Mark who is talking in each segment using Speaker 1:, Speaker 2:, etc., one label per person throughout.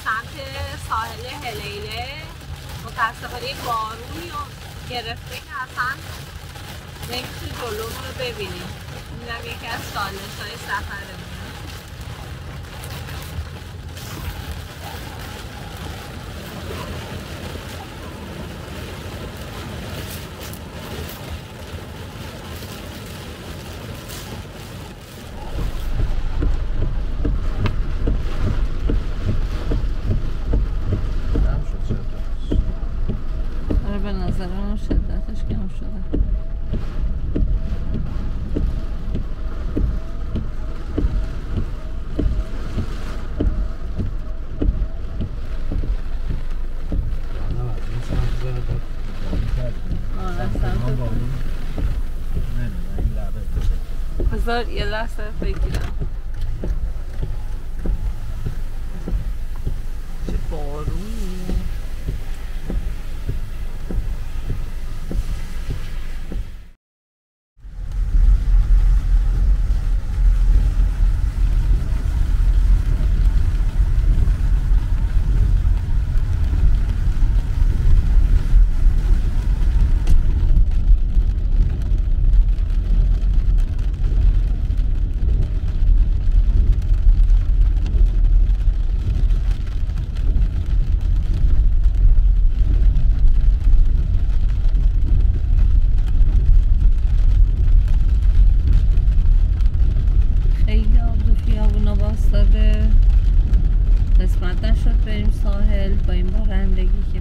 Speaker 1: سمت ساحل هلیله متاسفانه یک بارونی رو گرفته که اصلا نمیتونی جلومون رو ببینیم. اینم یکی از چالش های سفرمون.
Speaker 2: به نظر من شدتش کم شده. بذار یه لحظه بگیرم. چه بارونیه. قسمت نشد بریم ساحل با این بارندگی که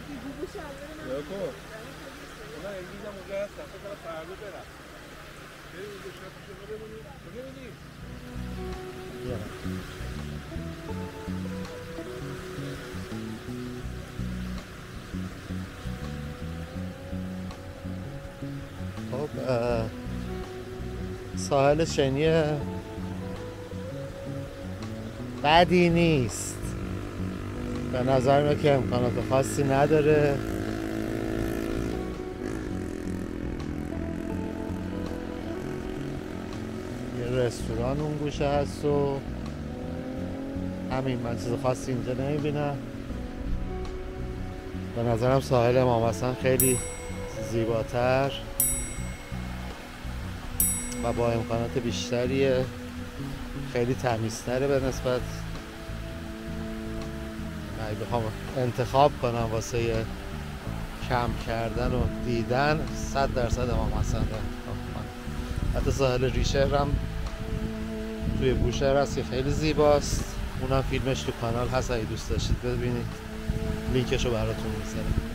Speaker 3: نکن من انگیزم اونجا هستم فکر فردا برم بریم اونجا شب شما بمونیم کجا بودیم؟
Speaker 4: خب ساحل شنی بدی نیست، به نظر میاد که امکانات خاصی نداره. یه رستوران اون گوشه هست و همین، من چیز خاصی اینجا نمیبینم. به نظرم ساحل امام حسن خیلی زیباتر و با امکانات بیشتریه، خیلی تمیزتره به نسبت. اگه بخوام انتخاب کنم واسه کم کردن و دیدن 100% امام حسن رو انتخاب کنم. حتی ساحل ریشهر هم توی بوشهر هست که خیلی زیباست، اونم فیلمش تو کانال هست، اگه دوست داشتید ببینید لینکش رو براتون میذارم.